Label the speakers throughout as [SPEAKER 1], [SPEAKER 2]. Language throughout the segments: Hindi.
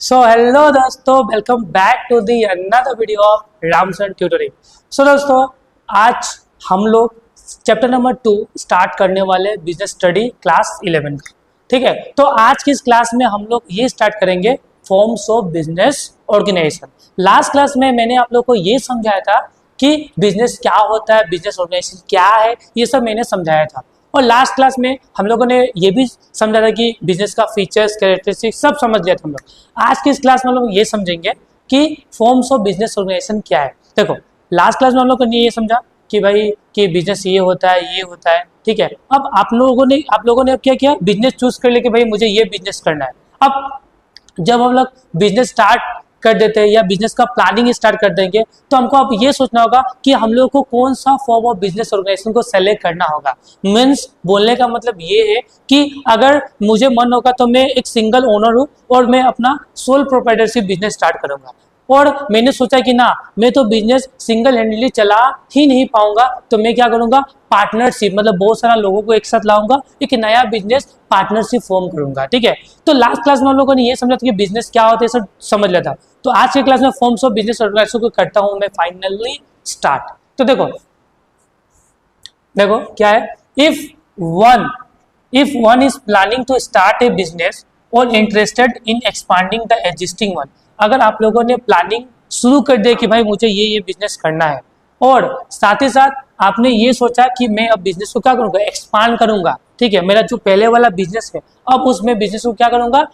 [SPEAKER 1] सो हेलो दोस्तों, welcome back to the another video of Ramson tutoring. So दोस्तों, आज हम लोग चैप्टर नंबर 2 स्टार्ट करने वाले बिजनेस स्टडी क्लास 11 का। ठीक है, तो आज की इस क्लास में हम लोग ये स्टार्ट करेंगे forms of business organisation. Last class में मैंने आप लोग को ये समझाया था कि बिजनेस क्या होता है, बिजनेस ऑर्गेनाइजेशन क्या है, ये सब मैंने समझाया था। और लास्ट क्लास में हम लोगों ने ये भी समझा था कि बिजनेस का फीचर्स, कैरेक्टरिस्टिक्स सब समझ लिया था हम लोग। आज की इस क्लास में हम लोग ये समझेंगे कि फॉर्म्स ऑफ बिजनेस ऑर्गेनाइजेशन क्या है। देखो, लास्ट क्लास में हम लोगों ने ये समझा कि भाई कि बिजनेस ये होता है, ये होता है। ठीक है, अब आप लोगों ने अब क्या किया, बिजनेस चूज कर लिया कि भाई मुझे ये बिजनेस करना है। अब जब हम लोग बिजनेस स्टार्ट कर देते हैं या बिजनेस का प्लानिंग स्टार्ट कर देंगे, तो हमको अब ये सोचना होगा कि हम लोग को कौन सा फॉर्म ऑफ बिजनेस ऑर्गेनाइजेशन को सेलेक्ट करना होगा। मीन्स बोलने का मतलब ये है कि अगर मुझे मन होगा तो मैं एक सिंगल ओनर हूँ और मैं अपना सोल प्रोप्राइटरशिप बिजनेस स्टार्ट करूंगा, और मैंने सोचा कि ना, मैं तो बिजनेस सिंगल हैंडली चला ही नहीं पाऊंगा, तो मैं क्या करूंगा, पार्टनरशिप, मतलब बहुत सारा लोगों को एक साथ लाऊंगा, एक नया बिजनेस पार्टनरशिप फॉर्म करूंगा। ठीक है, तो लास्ट क्लास में हम लोगों ने ये समझा था कि बिजनेस क्या होता है, सब समझ लिया था। तो आज के क्लास में फॉर्म्स ऑफ बिजनेस ऑर्गेनाइजेशन को करता हूं मैं फाइनली स्टार्ट। तो देखो देखो क्या है, if one is planning to start a business और interested in expanding the existing one. अगर आप लोगों ने प्लानिंग शुरू कर दिया कि भाई मुझे ये बिजनेस करना है, और साथ ही साथ आपने ये सोचा कि मैं अब बिजनेस को क्या करूंगा, एक्सपांड करूंगा। ठीक है, मेरा जो पहले वाला बिजनेस है, अब उसमें बिजनेस को क्या करूंगा,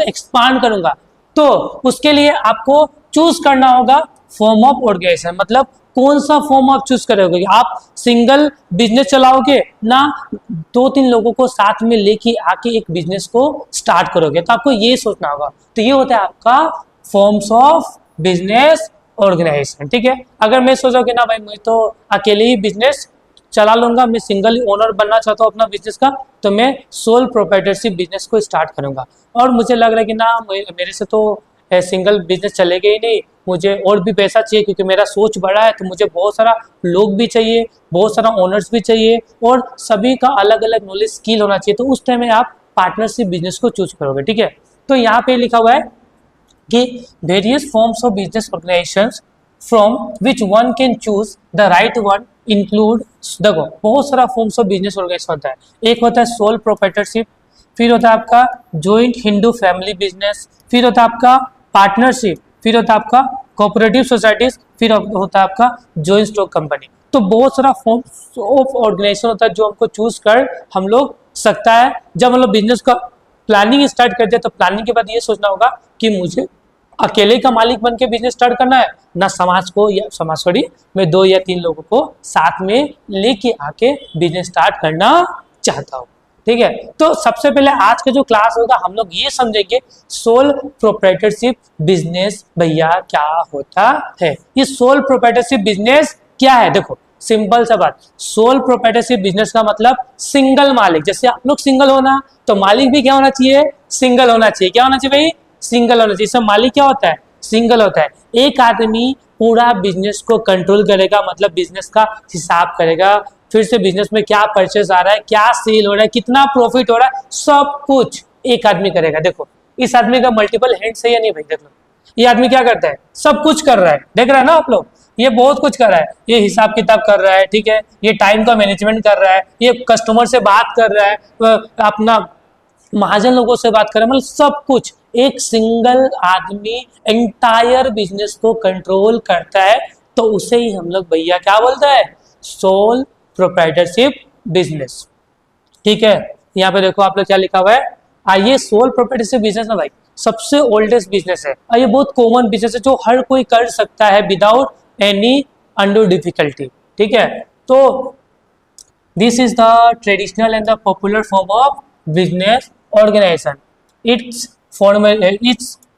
[SPEAKER 1] एक्सपांड करूंगा। तो उसके लिए आपको चूज करना होगा फॉर्म ऑफ ऑर्गेनाइजेशन। मतलब कौन सा फॉर्म आप चूज करोगे, आप सिंगल बिजनेस चलाओगे ना, 2-3 लोगों को साथ में लेके आके एक बिजनेस को स्टार्ट करोगे। तो आपको ये सोचना होगा। तो ये होता है आपका फॉर्म्स ऑफ बिजनेस ऑर्गेनाइजेशन। ठीक है, अगर मैं सोचा कि ना भाई मैं तो अकेले ही बिजनेस चला लूंगा, मैं सिंगल ओनर बनना चाहता हूँ अपना बिजनेस का, तो मैं सोल प्रोप्राइटरशिप बिजनेस को स्टार्ट करूंगा। और मुझे लग रहा है कि ना मेरे से तो सिंगल बिजनेस चलेगा ही नहीं, मुझे और भी पैसा चाहिए, क्योंकि मेरा सोच बड़ा है, तो मुझे बहुत सारा लोग भी चाहिए, बहुत सारा ओनर्स भी चाहिए, और सभी का अलग अलग नॉलेज, स्किल होना चाहिए। तो उस टाइम में आप पार्टनरशिप बिजनेस को चूज करोगे। ठीक है, तो यहाँ पे लिखा हुआ है कि various forms of business organisations from which one can choose the right one include. देखो, बहुत सारा फॉर्म्स ऑफ बिजनेस ऑर्गेनाइजेशन होता है। एक होता है सोल प्रोप्राइटरशिप, फिर होता है आपका जॉइंट हिंदू फैमिली बिजनेस, फिर होता है आपका पार्टनरशिप, फिर होता है आपका कोऑपरेटिव सोसाइटीज, फिर होता है आपका जॉइंट स्टॉक कंपनी। तो बहुत सारा फॉर्म्स ऑफ ऑर्गेनाइजेशन होता है जो हमको चूज कर हम लोग सकता है। जब हम लोग बिजनेस का प्लानिंग स्टार्ट करते हैं, तो प्लानिंग के बाद ये सोचना होगा कि मुझे अकेले का मालिक बन के बिजनेस स्टार्ट करना है ना, समाज को या समाज सॉरी मैं 2 या 3 लोगों को साथ में लेके आके बिजनेस स्टार्ट करना चाहता हूँ। ठीक है, तो सबसे पहले आज का जो क्लास होगा हम लोग ये समझेंगे सोल प्रोप्राइटरशिप बिजनेस भैया क्या होता है। ये सोल प्रोप्राइटरशिप बिजनेस क्या है, देखो सिंपल सा बात, सोल प्रोप्राइटरशिप बिजनेस का मतलब सिंगल मालिक। जैसे आप लोग सिंगल होना, तो मालिक भी क्या होना चाहिए, सिंगल होना चाहिए। क्या होना चाहिए भाई, सिंगल होना चाहिए। सब मालिक क्या होता है, सिंगल होता है। एक आदमी पूरा बिजनेस को कंट्रोल करेगा, मतलब बिजनेस का हिसाब करेगा, फिर से बिजनेस में क्या परचेस आ रहा है, क्या सेल हो रहा है, कितना प्रॉफिट हो रहा है, सब कुछ एक आदमी करेगा। देखो इस आदमी का मल्टीपल हैंड्स है या नहीं भाई, देख लो ये आदमी क्या करता है, सब कुछ कर रहा है। देख रहा है ना आप लोग, ये बहुत कुछ कर रहा है, ये हिसाब किताब कर रहा है, ठीक है, ये टाइम का मैनेजमेंट कर रहा है, ये कस्टमर से बात कर रहा है, अपना महाजन लोगों से बात कर रहा है, मतलब सब कुछ एक सिंगल आदमी एंटायर बिजनेस को कंट्रोल करता है। तो उसे ही हम लोग भैया क्या बोलते हैं, सोल प्रोप्राइटरशिप बिजनेस। ठीक है, यहाँ पे देखो आप लोग क्या लिखा हुआ है, आइए सोल प्रोप्राइटरशिप बिजनेस ना भाई सबसे ओल्डेस्ट बिजनेस है, और ये बहुत कॉमन बिजनेस है जो हर कोई कर सकता है विदाउट एनी अंडू डिफिकल्टी। ठीक है, तो this is the traditional and the popular form of business organisation. Its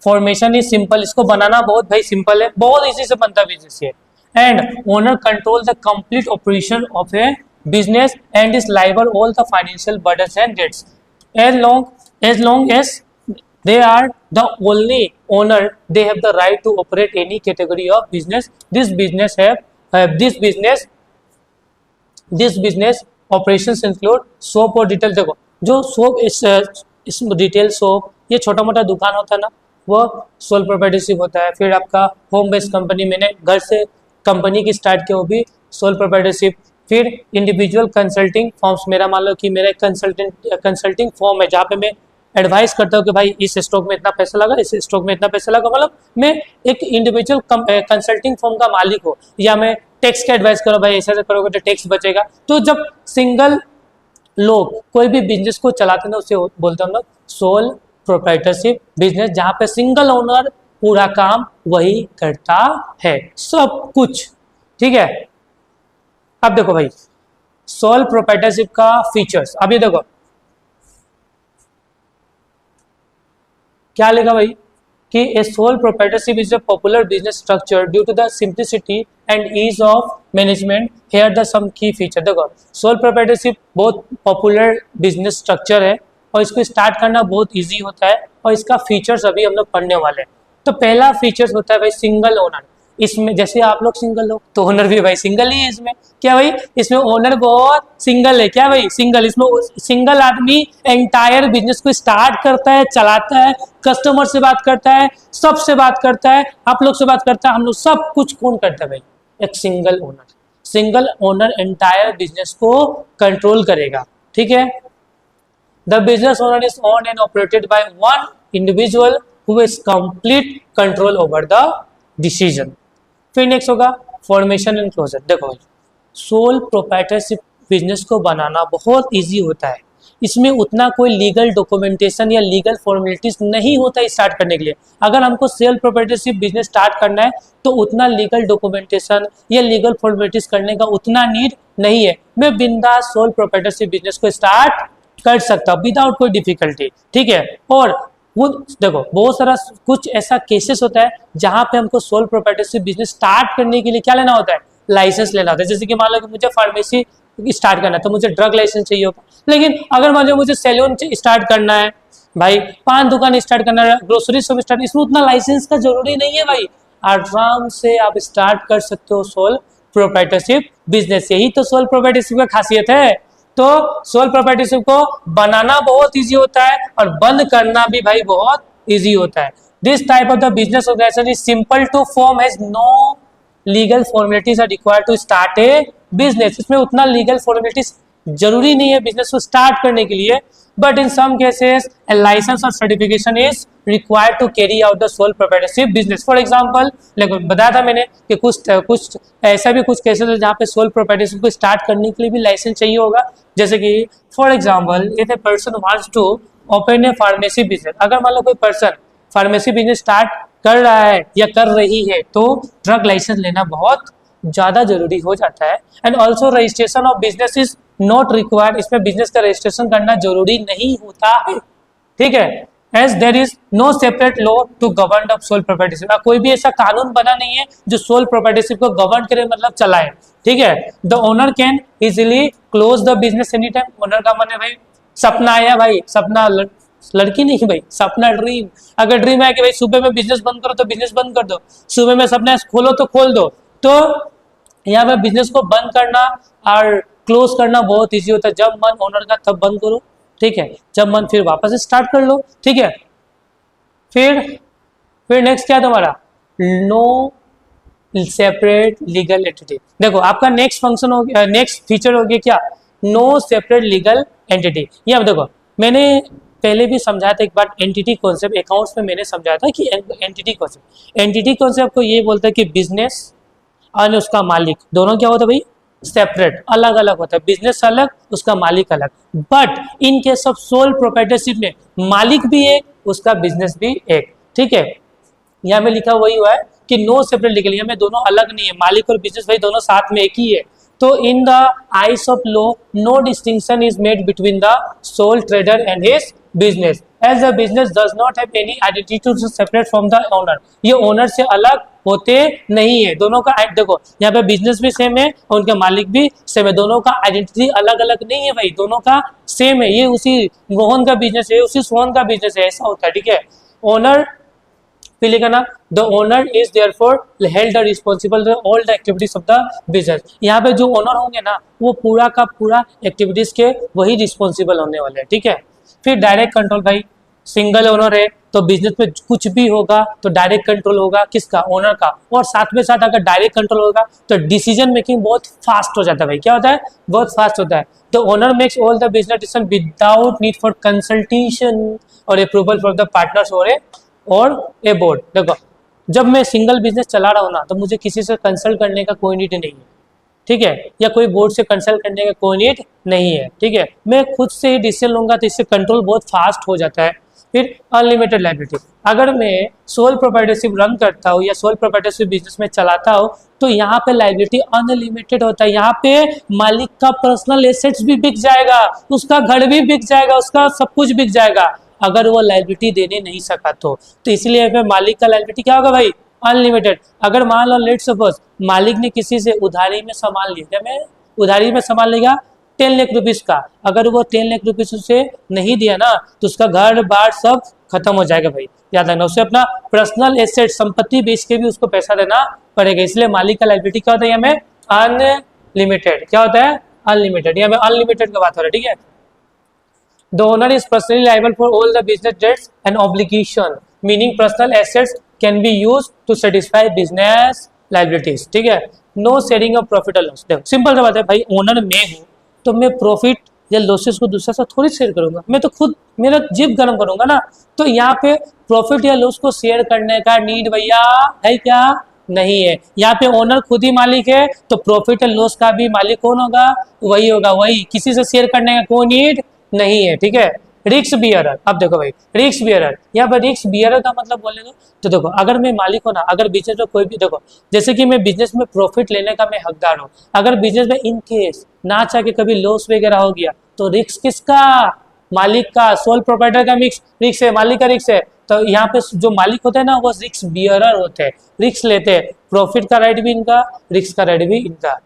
[SPEAKER 1] formation is simple, इसको बनाना बहुत भाई सिंपल है, बहुत इजी से बनता है बिजनेस ये। And owner control the complete operation of a business and is liable all the financial burdens and debts. As long as they are the only owner, they have the right to operate any category of business. This business operations include soap और डिटेल। देखो जो सोप इस डिटेल सोप, ये छोटा मोटा दुकान होता है ना, वो सोल प्रोप्राइटरशिप होता है। फिर आपका होम बेस्ड कंपनी, मैंने घर से कंपनी की स्टार्ट की, वो भी सोल प्रोप्राइटरशिप। फिर इंडिविजुअल कंसल्टिंग फॉर्म्स, मेरा मान लो कि मेरा एक कंसल्टिंग फॉर्म है जहाँ पे मैं एडवाइस करता हूँ कि भाई इस स्टॉक में इतना पैसा लगा, इस स्टॉक में इतना पैसा लगा, मतलब मैं एक इंडिविजुअल कंसल्टिंग फॉर्म का मालिक हो। या मैं टैक्स का एडवाइस करो, भाई ऐसा करोगे तो टैक्स बचेगा। तो जब सिंगल लोग कोई भी बिजनेस को चलाते हैं उसे बोलते हैं हम लोग सोल प्रोप्राइटरशिप बिजनेस, जहाँ पे सिंगल ओनर पूरा काम वही करता है, सब कुछ। ठीक है, अब देखो भाई सोल प्रोप्राइटरशिप का फीचर्स। अब ये देखो क्या लिखा भाई कि a sole proprietorship is a popular business structure due to the simplicity and ease of management. Here the some key feature. देखो सोल प्रोप्राइटरशिप बहुत पॉपुलर बिजनेस स्ट्रक्चर है और इसको स्टार्ट करना बहुत इजी होता है, और इसका फीचर्स अभी हम लोग पढ़ने वाले हैं। तो पहला फीचर्स होता है भाई सिंगल ओनर। इसमें जैसे आप लोग सिंगल हो तो ओनर भी भाई सिंगल ही है इसमें। क्या भाई, इसमें ओनर बहुत सिंगल है। क्या भाई, सिंगल। इसमें सिंगल आदमी एंटायर बिजनेस को स्टार्ट करता है, चलाता है, कस्टमर से बात करता है, सबसे बात करता है, आप लोग से बात करता है, हम लोग सब कुछ कौन करता है भाई, एक single owner. Single owner entire business को कंट्रोल करेगा। ठीक है, the business owner is owned and operated by one individual who is complete control over the decision. फिर नेक्स्ट होगा फॉर्मेशन एंड क्लोजर। देखो सोल प्रोप्राइटरशिप बिजनेस को बनाना बहुत इजी होता है। इसमें उतना कोई लीगल डॉक्यूमेंटेशन या लीगल फॉर्मेलिटीज नहीं होता है स्टार्ट करने के लिए। अगर हमको सेल प्रोप्राइटरशिप बिजनेस स्टार्ट करना है तो उतना लीगल डॉक्यूमेंटेशन या लीगल फॉर्मेलिटीज करने का उतना नीड नहीं है। मैं बिंदास सोल प्रोप्राइटरशिप बिजनेस को स्टार्ट कर सकता हूँ विदाउट कोई डिफिकल्टी। ठीक है, और वो देखो बहुत सारा कुछ ऐसा केसेस होता है जहां पे हमको सोल प्रोप्राइटरशिप बिजनेस स्टार्ट करने के लिए क्या लेना होता है, लाइसेंस लेना होता है। जैसे कि मान लो कि मुझे फार्मेसी स्टार्ट करना है तो मुझे ड्रग लाइसेंस चाहिए होगा। लेकिन अगर मान लो मुझे सैलून स्टार्ट करना है, भाई पान दुकान स्टार्ट करना है, ग्रोसरी शॉप स्टार्ट, इसमें उतना लाइसेंस का जरूरी नहीं है भाई। आराम से आप स्टार्ट कर सकते हो सोल प्रोप्राइटरशिप बिजनेस। यही तो सोल प्रोप्राइटरशिप का खासियत है। तो सोल प्रोप्राइटरशिप को बनाना बहुत इजी होता है और बंद करना भी भाई बहुत इजी होता है। This type of the business organisation is simple to form, has no legal formalities are required to start a business. इसमें उतना लीगल फॉर्मेलिटीज जरूरी नहीं है बिजनेस को स्टार्ट करने के लिए, but in some cases a license or certification is required to carry out the sole proprietorship business. For example, बताया था मैंने कि कुछ ऐसा भी कुछ केसेस है जहाँ पे सोल प्रोप्राइटरशिप को स्टार्ट करने के लिए भी लाइसेंस चाहिए होगा। जैसे कि for example if a person wants to open a pharmacy business, अगर मान लो कोई पर्सन फार्मेसी बिजनेस स्टार्ट कर रहा है या कर रही है तो ड्रग लाइसेंस लेना बहुत ज़्यादा जरूरी हो जाता है। And also registration of business is not required, इसमें बिजनेस का रजिस्ट्रेशन करना जरूरी नहीं होता है। ठीक है, as there is no separate law to govern of sole proprietorship. कोई भी ऐसा कानून बना नहीं है जो सोल प्रोप्राइटरशिप को गवर्न करे, मतलब चलाए। ठीक है, the owner can easily close the business any time. Owner का मन है भाई, सपना आया भाई, सपना लड़की नहीं भाई, सपना ड्रीम। अगर ड्रीम है कि भाई सुबह में बिजनेस बंद करो तो बिजनेस बंद कर दो, सुबह में सपना खोलो तो खोल दो। तो यहाँ पे बिजनेस को बंद करना और क्लोज करना बहुत इजी होता है। जब मन ओनर का तब बंद करो, ठीक है, जब मन फिर वापस स्टार्ट कर लो। ठीक है, फिर नेक्स्ट क्या है तुम्हारा, नो सेपरेट लीगल एंटिटी। देखो आपका नेक्स्ट फंक्शन हो गया, नेक्स्ट फीचर हो गया क्या, नो सेपरेट लीगल एंटिटी। ये अब देखो मैंने पहले भी समझाया था एक बार एंटिटी कॉन्सेप्ट, अकाउंट्स में मैंने समझाया था कि एंटिटी कॉन्सेप्ट को ये बोलता है कि बिजनेस और उसका मालिक दोनों क्या होता है भाई, सेपरेट, अलग अलग होता है। बिजनेस अलग, उसका मालिक अलग। But in case of sole proprietorship में मालिक भी एक, उसका बिजनेस भी एक। ठीक है, यहाँ में लिखा वही हुआ है कि नो सेपरेट लीगल, यहाँ में दोनों अलग नहीं है, मालिक और बिजनेस भाई दोनों साथ में एक ही है। तो in the eyes of law no distinction is made between the sole trader and his business, as the business does not have any identity to separate from the owner. ये ओनर से अलग होते नहीं है, दोनों का देखो यहाँ पे बिजनेस भी सेम है और उनके मालिक भी सेम है, दोनों का आइडेंटिटी अलग अलग नहीं है भाई, दोनों का सेम है। ये उसी मोहन का बिजनेस है, उसी सोहन का बिजनेस है, ऐसा होता है। ठीक है, ओनर फिर लिखा ना, the owner is therefore held responsible all the activities of the business. यहाँ पे जो ओनर होंगे ना वो पूरा का पूरा एक्टिविटीज के वही रिस्पॉन्सिबल होने वाले हैं। ठीक है, फिर डायरेक्ट कंट्रोल भाई, सिंगल ओनर है तो बिजनेस में कुछ भी होगा तो डायरेक्ट कंट्रोल होगा किसका, ओनर का। और साथ में साथ अगर डायरेक्ट कंट्रोल होगा तो डिसीजन मेकिंग बहुत फास्ट हो जाता है भाई। क्या होता है, बहुत फास्ट होता है। तो owner makes all the business decision without need for consultation और अप्रूवल फ्रॉम द पार्टनर्स और ए बोर्ड। देखो जब मैं सिंगल बिजनेस चला रहा हूँ ना तो मुझे किसी से कंसल्ट करने का कोई नीड नहीं है, ठीक है, या कोई बोर्ड से कंसल्ट करने का कोई नीड नहीं है, ठीक है। मैं खुद से ही डिसीजन लूंगा तो इससे कंट्रोल बहुत फास्ट हो जाता है। फिर अनलिमिटेड लायबिलिटी, अगर मैं सोल प्रोप्राइटरशिप रन करता हूँ या सोल प्रोप्राइटरशिप बिजनेस में चलाता हूँ तो यहाँ पे लायबिलिटी अनलिमिटेड होता है। यहाँ पे मालिक का पर्सनल एसेट्स भी बिक जाएगा, उसका घर भी बिक जाएगा, उसका सब कुछ बिक जाएगा अगर वो लायबिलिटी देने नहीं सका तो इसलिए मालिक का लायबिलिटी क्या होगा भाई, अनलिमिटेड। अगर मान लो लेट सपोज मालिक ने किसी से उधारी में सामान लिया, क्या मैं उधारी में सामान लेगा 10 लाख रुपीज का, अगर वो 10 लाख रुपीज उसे नहीं दिया ना तो उसका घर बार सब खत्म हो जाएगा भाई, याद रखना। उसे अपना पर्सनल एसेट संपत्ति बेच के भी उसको पैसा देना पड़ेगा। इसलिए मालिक का लायबिलिटी क्या होता है, हमें अनलिमिटेड। क्या होता है, अनलिमिटेड। यहाँ पे अनलिमिटेड का बात हो रहा है, ठीक है। The owner is personally liable for all the business debts and obligation, meaning personal assets can be used to satisfy business liabilities, ठीक है। No sharing of profit or loss। देखो सिंपल सा बात है भाई, ओनर मैं हूँ तो मैं प्रॉफिट या लॉसेस को दूसरे साथ थोड़ी शेयर करूंगा, मैं तो खुद मेरा जेब गर्म करूंगा ना। तो यहाँ पे प्रॉफिट या लॉस को शेयर करने का नीड भैया है क्या, नहीं है। यहाँ पे ओनर खुद ही मालिक है तो प्रॉफिट और लॉस का भी मालिक कौन होगा, वही होगा, वही, किसी से शेयर करने का कोई नीड नहीं है, ठीक है। रिस्क बियरर, अब देखो भाई रिस्क बियरर, यहाँ पर रिस्क बियरर का मतलब बोले तो देखो अगर मैं मालिक हूं ना, अगर बिजनेस में कोई भी, देखो जैसे कि मैं बिजनेस में प्रॉफिट लेने का मैं हकदार हूँ, अगर बिजनेस में इन केस ना चाह के कभी लॉस वगैरह हो गया तो रिस्क किसका, मालिक का, सोल प्रोप्राइटर का रिस्क है, मालिक का रिस्क है। तो यहाँ पे जो मालिक होते हैं ना वो रिस्क बियरर होते हैं, रिस्क लेते हैं। प्रॉफिट का राइट भी इनका, रिस्क का राइट भी इनका।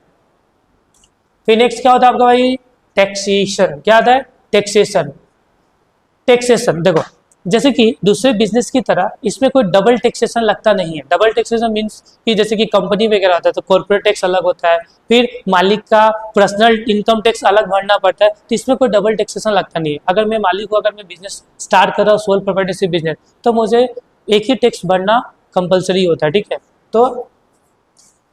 [SPEAKER 1] फिर नेक्स्ट क्या होता है आपका भाई, टैक्सेशन। क्या आता है, टैक्सेशन। टैक्सेशन देखो जैसे कि दूसरे बिजनेस की तरह इसमें कोई डबल टैक्सेशन लगता नहीं है। डबल टैक्सेशन मींस कि जैसे कि कंपनी वगैरह होता है तो कॉर्पोरेट टैक्स अलग होता है, फिर मालिक का पर्सनल इनकम टैक्स अलग भरना पड़ता है, तो इसमें कोई डबल टैक्सेशन लगता नहीं है। अगर मैं मालिक हूँ, अगर मैं बिजनेस स्टार्ट कर रहा हूँ सोल प्रोप्राइटरशिप बिजनेस, तो मुझे एक ही टैक्स भरना कंपल्सरी होता है, ठीक है। तो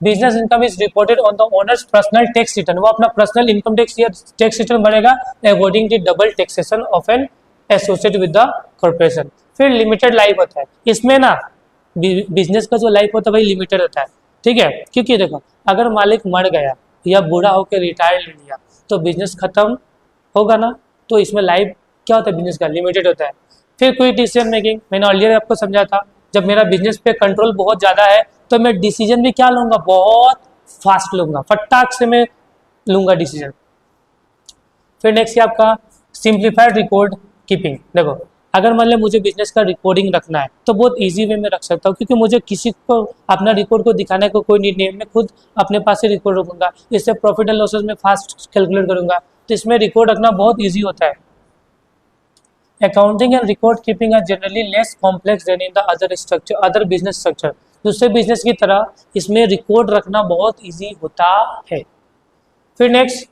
[SPEAKER 1] business income is reported on the owners personal tax return, वो अपना पर्सनल इनकम टैक्स या टैक्स रिटर्न भरेगा avoiding the double taxation of an associate with the corporation. फिर लिमिटेड लाइफ होता है, इसमें ना बिजनेस का जो लाइफ होता है भाई लिमिटेड होता है, ठीक है। क्योंकि देखो अगर मालिक मर गया या बूढ़ा होकर रिटायर ले लिया तो बिजनेस खत्म होगा ना, तो इसमें लाइफ क्या होता है बिजनेस का, लिमिटेड होता है। फिर कोई डिसीजन मेकिंग, मैंने ऑलरेडी आपको समझा था, जब मेरा बिजनेस पे कंट्रोल बहुत ज़्यादा है तो मैं डिसीजन भी क्या लूंगा, बहुत फास्ट लूंगा, फटाक से मैं लूंगा डिसीजन। फिर नेक्स्ट है आपका सिंप्लीफाइड रिकॉर्ड कीपिंग। देखो अगर मान लो मुझे बिजनेस का रिकॉर्डिंग रखना है तो बहुत इजी वे में रख सकता हूँ, क्योंकि मुझे किसी को अपना रिकॉर्ड को दिखाने को कोई नीड नहीं है, मैं खुद अपने पास से रिकॉर्ड रखूंगा। इससे प्रॉफिट एंड लॉसेस में फास्ट कैलकुलेट करूंगा, तो इसमें रिकॉर्ड रखना बहुत ईजी होता है। Accounting and record keeping are generally less complex than in the other business structure. दूसरे बिजनेस की तरह इसमें रिकॉर्ड रखना बहुत ईजी होता है। फिर next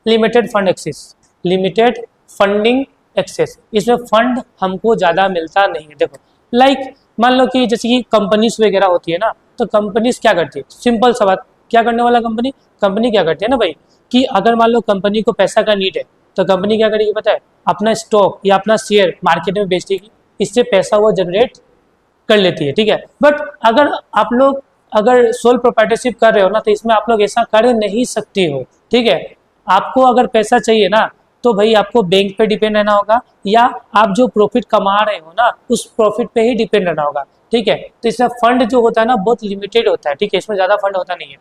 [SPEAKER 1] limited fund access, limited funding access, इसमें फंड हमको ज़्यादा मिलता नहीं है। देखो लाइक मान लो कि जैसे कि कंपनीज वगैरह होती है ना, तो कंपनीज क्या करती है, सिंपल सा बात, क्या करने वाला कंपनी क्या करती है ना भाई, कि अगर मान लो कंपनी को पैसा का नीड है तो कंपनी क्या करेगी पता है, अपना स्टॉक या अपना शेयर मार्केट में बेच देगी, इससे पैसा वो जनरेट कर लेती है, ठीक है। बट अगर आप लोग अगर सोल प्रोप्राइटरशिप कर रहे हो ना तो इसमें आप लोग ऐसा कर नहीं सकते हो, ठीक है। आपको अगर पैसा चाहिए ना तो भाई आपको बैंक पे डिपेंड रहना होगा, या आप जो प्रॉफिट कमा रहे हो ना उस प्रॉफिट पे ही डिपेंड रहना होगा, ठीक है। तो इसमें फंड जो होता है ना बहुत लिमिटेड होता है, ठीक है, इसमें ज़्यादा फंड होता नहीं है।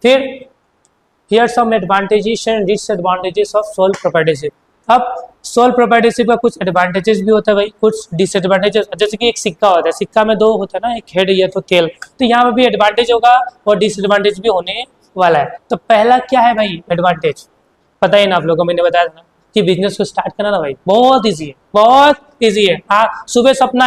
[SPEAKER 1] फिर here some advantages and disadvantages of sole proprietorship. अब सोल प्रोप्राइटरशिप का कुछ एडवांटेजेस भी होता है भाई, कुछ डिसएडवांटेजेस। जैसे कि एक सिक्का होता है, सिक्का में दो होता है ना, एक हेड या तो टेल, तो यहाँ पे भी एडवांटेज होगा और डिसएडवांटेज भी होने वाला है। तो पहला क्या है भाई एडवांटेज, पता ही ना आप लोगों को, मैंने बताया था ना कि बिजनेस को स्टार्ट करना ना भाई बहुत इजी है, बहुत इजी है। हाँ सुबह सपना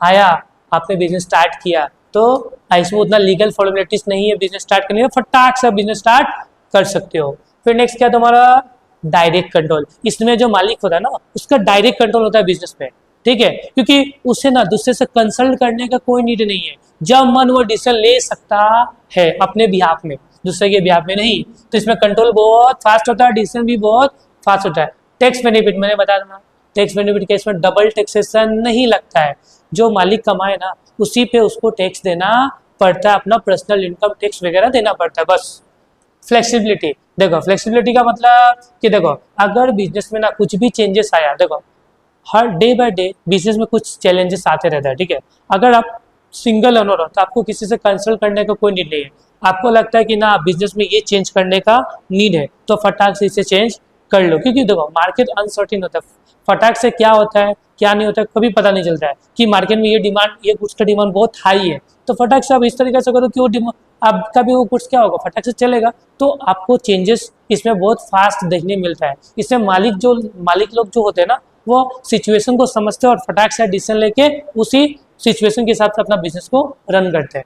[SPEAKER 1] आया आपने बिजनेस स्टार्ट किया, तो इसमें उतना लीगल फॉर्मेलिटीज नहीं है बिजनेस स्टार्ट करने में, फटाक से बिजनेस स्टार्ट कर सकते हो। फिर नेक्स्ट क्या तुम्हारा डायरेक्ट कंट्रोल। इसमें जो मालिक होता है ना उसका डायरेक्ट कंट्रोल होता है बिजनेस पे, ठीक है, क्योंकि उसे ना दूसरे से कंसल्ट करने का कोई नीड नहीं है, जब मन वो डिसीजन ले सकता है अपने बिहाफ में, दूसरे के बिहाफ में नहीं। तो इसमें कंट्रोल बहुत फास्ट होता है, डिसीजन भी बहुत फास्ट होता है। टैक्स बेनिफिट मैंने बता देना, टैक्स बेनिफिट केस में डबल टैक्सेशन नहीं लगता है, जो मालिक कमाए ना उसी पे उसको टैक्स देना पड़ता है, अपना पर्सनल इनकम टैक्स वगैरह देना पड़ता है बस। फ्लेक्सिबिलिटी, देखो फ्लेक्सिबिलिटी का मतलब कि देखो अगर बिजनेस में ना कुछ भी चेंजेस आया, देखो हर डे बाय डे बिजनेस में कुछ चैलेंजेस आते रहता है, ठीक है। अगर आप सिंगल ओनर हो तो आपको किसी से कंसल्ट करने का कोई नीड नहीं है। आपको लगता है कि ना बिजनेस में ये चेंज करने का नीड है तो फटाक से इसे चेंज कर लो, क्योंकि देखो मार्केट अनसर्टेन होता है, फटाक से क्या होता है क्या नहीं होता है कभी पता नहीं चलता है कि मार्केट में ये डिमांड, ये गुड्स का डिमांड बहुत हाई है, तो फटाक से आप इस तरीके से करो कि वो आपका भी वो गुड्स क्या होगा फटाक से चलेगा, तो आपको चेंजेस इसमें बहुत फास्ट देखने मिलता है। इससे मालिक लोग जो होते हैं ना वो सिचुएशन को समझते हैं और फटाक से डिसीजन लेके उसी सिचुएशन के हिसाब से अपना बिजनेस को रन करते हैं।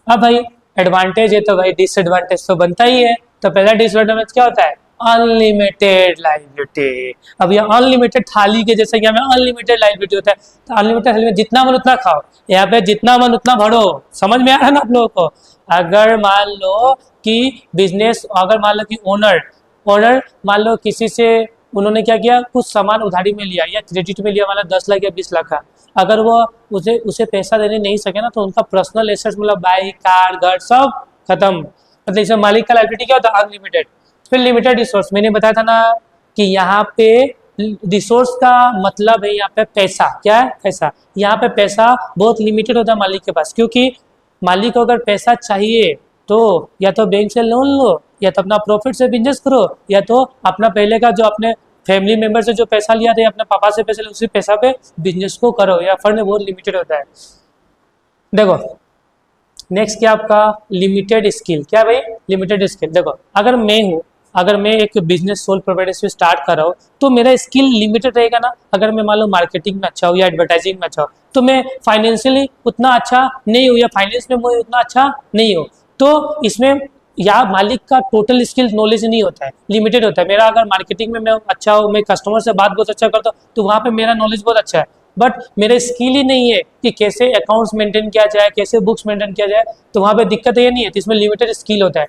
[SPEAKER 1] अब भाई एडवांटेज है तो भाई डिसएडवांटेज तो बनता ही है। तो पहला डिसएडवांटेज क्या होता है, अनलिमिटेड लाइबिलिटी। अब ये अनलिमिटेड थाली के जैसे कि हमें अनलिमिटेड लाइबिलिटी होता है, तो अनलिमिटेड थाली में जितना मन उतना खाओ, यहाँ पे जितना मन उतना भरो। समझ में आ रहा है ना आप लोगों को। अगर मान लो कि बिजनेस, अगर मान लो कि ओनर मान लो किसी से उन्होंने क्या किया, कुछ सामान उधारी में लिया या क्रेडिट में लिया, मान लो 10 लाख या 20 लाख का, अगर वो उसे पैसा देने नहीं सके ना तो उनका पर्सनल एसेट्स मतलब बाइक कार घर सब खत्म। मतलब इसमें मालिक का लायबिलिटी क्या होता है, अनलिमिटेड। फिर लिमिटेड रिसोर्स, मैंने बताया था ना कि यहाँ पे रिसोर्स का मतलब है यहाँ पे पैसा, क्या है पैसा। यहाँ पे पैसा बहुत लिमिटेड होता है मालिक के पास, क्योंकि मालिक को अगर पैसा चाहिए तो या तो बैंक से लोन लो, या तो अपना प्रॉफिट से बिजनेस करो, या तो अपना पहले का जो अपने फैमिली मेंबर से जो पैसा लिया था या अपने पापा से पैसा लिया उसी पैसा पे बिजनेस को करो, या फंड बहुत लिमिटेड होता है। देखो नेक्स्ट क्या आपका लिमिटेड स्किल, क्या भाई लिमिटेड स्किल। देखो अगर मैं एक बिजनेस सोल प्रोप्राइटरशिप स्टार्ट कर रहा हूँ तो मेरा स्किल लिमिटेड रहेगा ना। अगर मैं मान लो मार्केटिंग में अच्छा हूँ या एडवर्टाइजिंग में अच्छा हूँ तो मैं फाइनेंशियली उतना अच्छा नहीं हूँ या फाइनेंस में मैं उतना अच्छा नहीं हूँ, तो इसमें या मालिक का टोटल स्किल नॉलेज नहीं होता है, लिमिटेड होता है। मेरा अगर मार्केटिंग में मैं अच्छा हूँ, मैं कस्टमर से बात बहुत अच्छा करता हूँ तो वहाँ पे मेरा नॉलेज बहुत अच्छा है, बट मेरा स्किल ही नहीं है कि कैसे अकाउंट्स मेंटेन किया जाए, कैसे बुक्स मेंटेन किया जाए, तो वहाँ पे दिक्कत ये नहीं है। तो इसमें लिमिटेड स्किल होता है।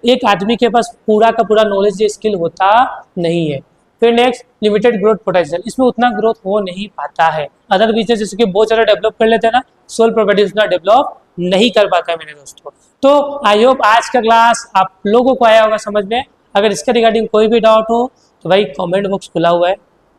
[SPEAKER 1] एक आदमी के पास पूरा का पूरा नॉलेज या स्किल होता नहीं है। फिर नेक्स्ट लिमिटेड ग्रोथ पोटेंशियल, इसमें उतना ग्रोथ हो नहीं पाता है। अदर बिजनेस जैसे कि बहुत ज़्यादा डेवलप कर लेते हैं ना, सोल प्रोपर्टीज उतना डेवलप नहीं कर पाता है मेरे दोस्तों। तो आई होप आज का क्लास आप लोगों को आया होगा समझ में। अगर इसके रिगार्डिंग कोई भी डाउट हो तो भाई कमेंट बॉक्स खुला हुआ है,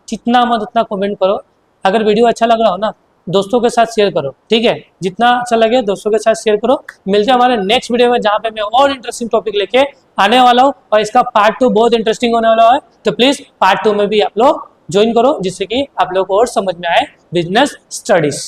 [SPEAKER 1] जितना मत उतना कमेंट करो। अगर वीडियो अच्छा लग रहा हो ना दोस्तों के साथ शेयर करो, ठीक है, जितना अच्छा लगे दोस्तों के साथ शेयर करो। मिलते हैं हमारे नेक्स्ट वीडियो में जहाँ पे मैं और इंटरेस्टिंग टॉपिक लेके आने वाला हूँ, और इसका पार्ट 2 बहुत इंटरेस्टिंग होने वाला है। तो प्लीज पार्ट 2 में भी आप लोग ज्वाइन करो, जिससे कि आप लोग को और समझ में आए बिजनेस स्टडीज।